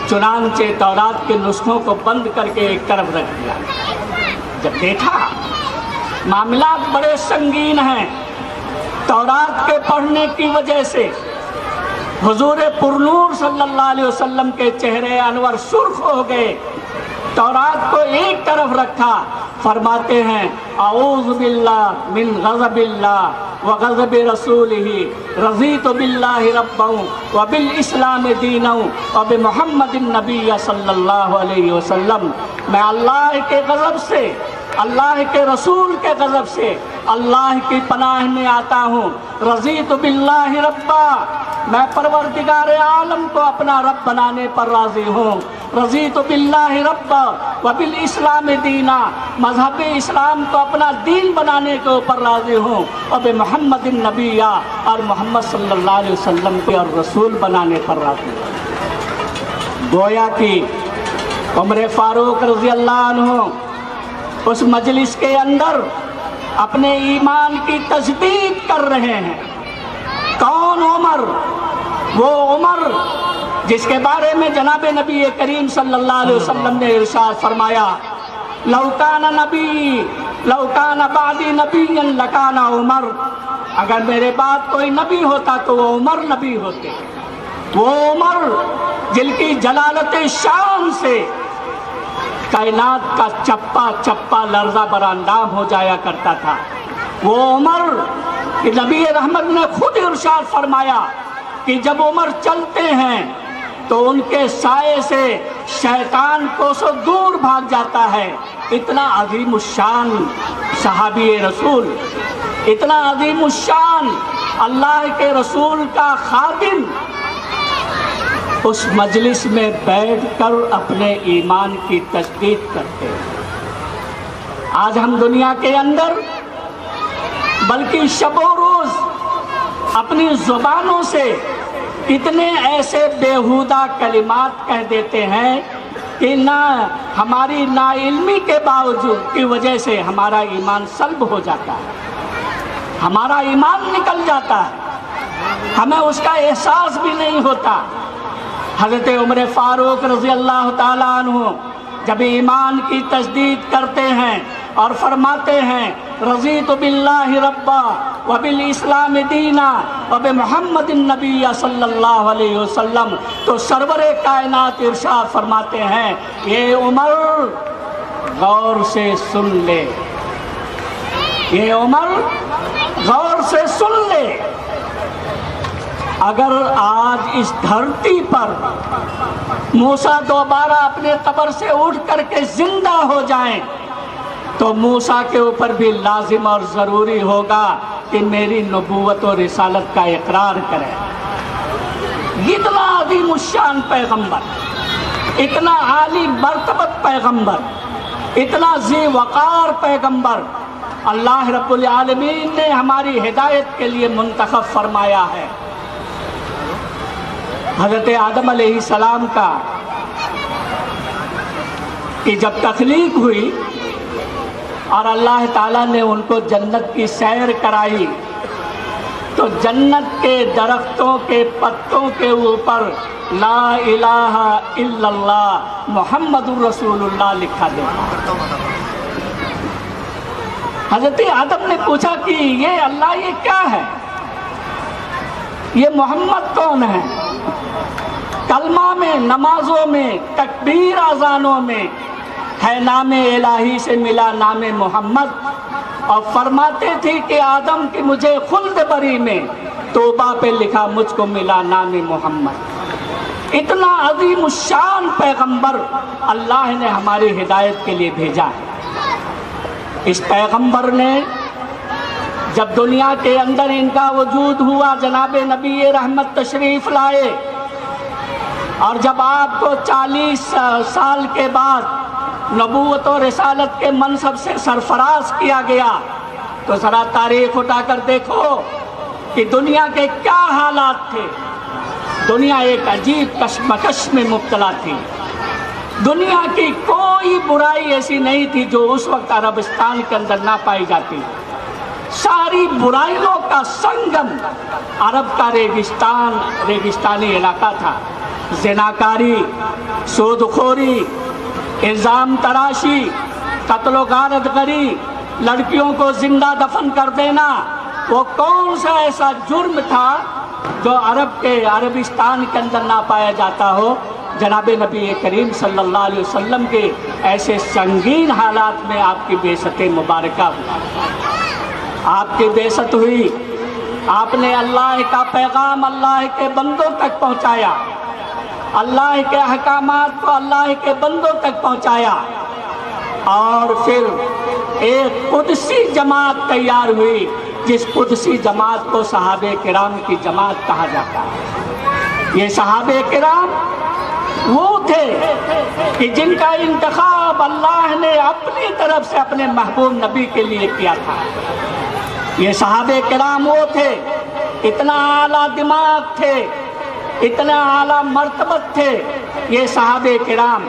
चुनांचे तौरात के नुस्खों को बंद करके एक तरफ रख दिया। जब देखा मामलात बड़े संगीन हैं, तौरात के पढ़ने की वजह से हुजूर पुरनूर सल्लल्लाहु अलैहि वसल्लम के चेहरे अनवर सुर्ख हो गए। तौरात को एक तरफ रखा, फरमाते हैं अऊज़ु बिल्लाह मिन गज़बिल्लाह व गज़बि रसूलिही रज़ीतु बिल्लाहि रब्बन व बिल इस्लाम दीनन व बि मुहम्मदिन नबिय्य सल्लल्लाहु अलैहि वसल्लम। मैं अल्लाह के गज़ब से, अल्लाह के रसूल के गज़ब से अल्लाह की पनाह में आता हूँ। रज़ीतु बिल्लाहि रब्बा, मैं परवरदिगार आलम को अपना रब बनाने पर राज़ी हूँ। रज़ीतु बिल्लाहि रब्बा व बिल इस्लाम दीना, मज़हब इस्लाम को अपना दीन बनाने के ऊपर राज़ी हूँ। और बि मुहम्मदिन नबिय्या, और मोहम्मद सल्लल्लाहु अलैहि वसल्लम के और रसूल बनाने पर राज़ी हूँ। गोया कि उमर फारूक रज़ी अल्लाह अन्हु उस मजलिस के अंदर अपने ईमान की तजदीद कर रहे हैं। कौन उमर? वो उमर जिसके बारे में जनाब नबी करीम सल्लल्लाहु अलैहि वसल्लम ने इरशाद फरमाया, लौकाना नबी लौकाना बादी नबीयन लकाना उमर, अगर मेरे बाद कोई नबी होता तो वो उमर नबी होते। वो उमर जिनकी जलालत शान से कायनात का चप्पा चप्पा लर्जा बरांदाम हो जाया करता था। वो उमर कि नबी रहमत ने खुद इरशाद फरमाया कि जब उमर चलते हैं तो उनके साये से शैतान कोसों दूर भाग जाता है। इतना अज़ीमुश्शान सहाबी रसूल, इतना अज़ीमुश्शान अल्लाह के रसूल का खादिम उस मजलिस में बैठकर अपने ईमान की तजदीद करते हैं। आज हम दुनिया के अंदर बल्कि शबो रोज़ अपनी ज़ुबानों से इतने ऐसे बेहुदा कलिमात कह देते हैं कि ना हमारी नाइल्मी के बावजूद की वजह से हमारा ईमान सल्ब हो जाता है, हमारा ईमान निकल जाता है, हमें उसका एहसास भी नहीं होता। हज़रत उमर फारूक रज़ी अल्लाह ताला अन्हु जब ईमान की तजदीद करते हैं और फरमाते हैं रज़ीतु बिल्लाहि रब्बा व बिल इस्लाम दीना व बि मुहम्मदिन नबिय्य सल्लल्लाहु अलैहि वसल्लम, तो सरवरे कायनात इरशाद फरमाते हैं, ये उमर गौर से सुन ले, ये उमर गौर से सुन ले। अगर आज इस धरती पर मूसा दोबारा अपने कब्र से उठ करके जिंदा हो जाएं तो मूसा के ऊपर भी लाजिम और ज़रूरी होगा कि मेरी नबूवत और रिसालत का इकरार करें। इतना अज़ीमुश्शान पैगम्बर, इतना आली मर्तबत पैगम्बर, इतना ज़ी वक़ार पैगम्बर अल्लाह रब्बुल आलमीन ने हमारी हिदायत के लिए मुंतखब फरमाया है। हज़रत आदम अलैहिस्सलाम का कि जब तख्लीक हुई और अल्लाह ताला ने उनको जन्नत की सैर कराई तो जन्नत के दरख्तों के पत्तों के ऊपर ला इलाहा इल्लल्लाह मुहम्मदुर रसूलुल्लाह लिखा देखा। हज़रत आदम ने पूछा कि ये अल्लाह ये क्या है, ये मोहम्मद कौन है? कलमा में, नमाजों में, तकबीर अज़ानों में है नाम इलाही से मिला नाम मोहम्मद, और फरमाते थे कि आदम की मुझे खुल्द बरी में तौबा पे लिखा मुझको मिला नाम मोहम्मद। इतना अज़ीमुश्शान पैगंबर अल्लाह ने हमारी हिदायत के लिए भेजा है। इस पैगंबर ने जब दुनिया के अंदर इनका वजूद हुआ, जनाब नबी रहमत तशरीफ़ लाए, और जब आपको 40 साल के बाद नबूवत और रिसालत के मनसब से सरफराज किया गया, तो ज़रा तारीख उठाकर देखो कि दुनिया के क्या हालात थे। दुनिया एक अजीब कशमकश में मुब्तला थी। दुनिया की कोई बुराई ऐसी नहीं थी जो उस वक्त अरबिस्तान के अंदर ना पाई जाती। सारी बुराइयों का संगम अरब का रेगिस्तानी इलाका था। ज़िनाकारी, सूदखोरी, इल्ज़ाम तराशी, कत्ल गारतगरी, लड़कियों को जिंदा दफन कर देना, वो कौन सा ऐसा जुर्म था जो अरबिस्तान के अंदर ना पाया जाता हो। जनाब नबी करीम सल्लल्लाहु अलैहि वसल्लम के ऐसे संगीन हालात में आपकी बेइज्जती मुबारका हुई, आपकी बेइज्जत हुई। आपने अल्लाह का पैगाम अल्लाह के बंदों तक पहुंचाया, अल्लाह के अहकामात को अल्लाह के बंदों तक पहुंचाया, और फिर एक कुदसी जमात तैयार हुई, जिस कुदसी जमात को सहाबे किराम की जमात कहा जाता है। ये सहाबे किराम वो थे कि जिनका इंतखाब अल्लाह ने अपनी तरफ से अपने महबूब नबी के लिए किया था। ये सहाबे किराम वो थे, इतना आला दिमाग थे, इतना आला मर्तबत थे ये सहाबे किराम,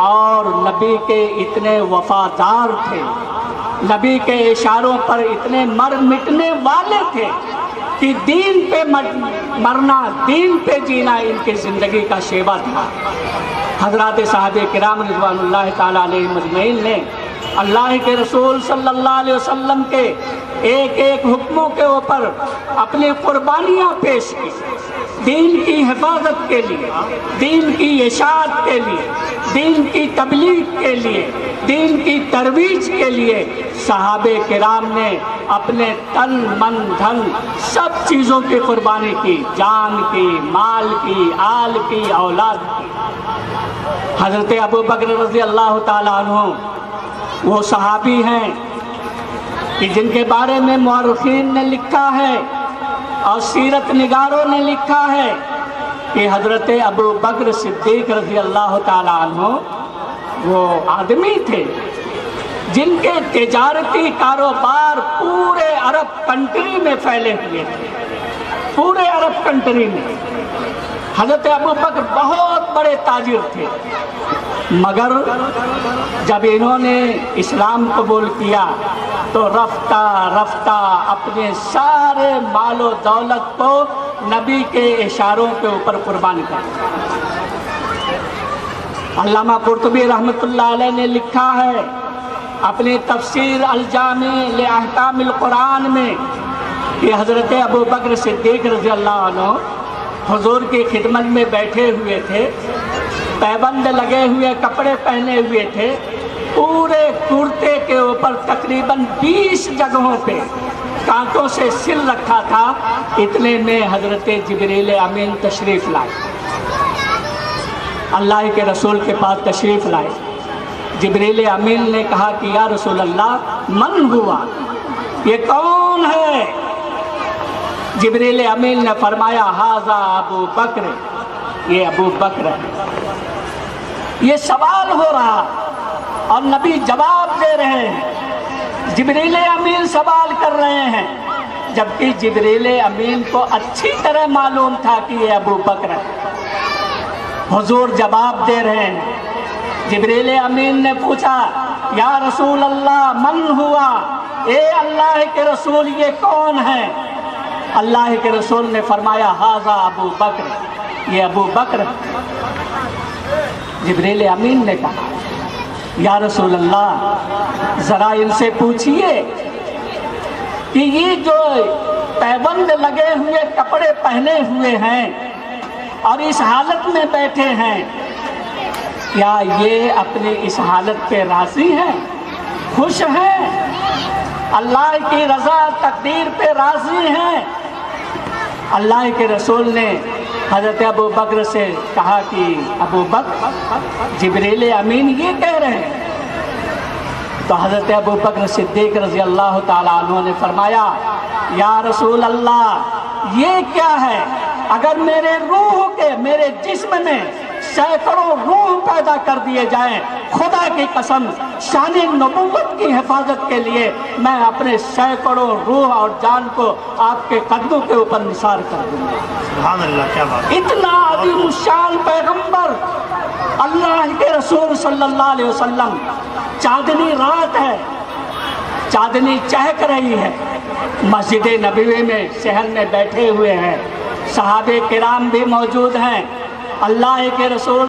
और नबी के इतने वफादार थे, नबी के इशारों पर इतने मर मिटने वाले थे कि दीन पे मरना, दीन पे जीना इनकी ज़िंदगी का शेवा था। हज़रात साहबे किराम रिज़वानुल्लाह ताला अलैहिम अजमईन ने अल्लाह के रसूल सल्लल्लाहु अलैहि वसल्लम के एक एक हुक्मों के ऊपर अपनी कुर्बानियाँ पेश की। दीन की हिफाजत के लिए, दीन की इशाअत के लिए, दीन की तबलीग के लिए, दीन की तरवीज के लिए सहाबे किराम ने अपने तन मन धन सब चीज़ों की कुर्बानी की, जान की, माल की, आल की, औलाद की। हज़रत अबू बकर रज़ी अल्लाह ताला अन्हु वो सहाबी हैं कि जिनके बारे में मुअर्रिखीन ने लिखा है और सीरत निगारों ने लिखा है कि हज़रत अबू बकर सिद्दीक़ रज़ी अल्लाह ताला अन्हु वो आदमी थे जिनके तिजारती कारोबार पूरे अरब कंट्री में फैले हुए थे, पूरे अरब कंट्री में। हज़रत अबू बकर बहुत बड़े ताजिर थे, मगर जब इन्होंने इस्लाम कबूल किया तो रफ्ता रफ्ता अपने सारे मालो दौलत को नबी के इशारों के ऊपर कुर्बान कर दिया। अल्लामा कुर्तुबी रहमतुल्लाह अलैह ने लिखा है अपने तफसीर अल-जामी ले अहकामिल कुरान में कि हज़रत अबू बकर सिद्दीक़ रज़ी अल्लाह अन्हु हुज़ूर की खिदमत में बैठे हुए थे, पैबंद लगे हुए कपड़े पहने हुए थे, पूरे कुर्ते के ऊपर तकरीबन 20 जगहों पे कांटों से सिल रखा था। इतने में हज़रत जिब्रील अमीन तशरीफ़ लाए, अल्लाह के रसूल के पास तशरीफ़ लाए। जिब्रील अमीन ने कहा कि या रसूल अल्लाह मन हुआ, ये कौन है? जिब्रील अमीन ने फरमाया हाज़ा अबू बकर, ये अबू बकर है। ये सवाल हो रहा और नबी जवाब दे रहे हैं, जिब्रील अमीन सवाल कर रहे हैं, जबकि जिब्रील अमीन को अच्छी तरह मालूम था कि ये अबू बकर है। हुजूर जवाब दे रहे हैं। जिब्रील अमीन ने पूछा या रसूल अल्लाह मन हुआ, ए अल्लाह के रसूल ये कौन है? अल्लाह के रसूल ने फरमाया हाज़ा अबू बकर, ये अबू बकर। जिब्रील अमीन ने कहा या रसूल अल्लाह ज़रा इनसे पूछिए कि ये जो पैबंद लगे हुए कपड़े पहने हुए हैं और इस हालत में बैठे हैं, क्या ये अपनी इस हालत पे राज़ी हैं, खुश हैं, अल्लाह की रज़ा तकदीर पे राज़ी हैं? अल्लाह के रसूल ने हज़रत अबू बकर से कहा कि अबू बकर जिब्रील अमीन ये कह रहे हैं। तो हज़रत अबू बकर सिद्दीक़ रज़ी अल्लाह ताला अन्हु ने फरमाया या रसूल अल्लाह ये क्या है? अगर मेरे रूह के, मेरे जिस्म में सैकड़ों रूह पैदा कर दिए जाएं, खुदा की कसम शान-ए नबुव्वत की हिफाजत के लिए मैं अपने सैकड़ों रूह और जान को आपके कदमों के ऊपर निसार कर दूंगा। सुभान अल्लाह, क्या बात! इतना अज़ीम शान पैगंबर अल्लाह के रसूल सल्लल्लाहु अलैहि वसल्लम, चांदनी रात है, चांदनी चहक रही है, مسجد نبوی میں شہر میں بیٹھے ہوئے ہیں، صحابہ کرام بھی موجود ہیں، اللہ کے رسول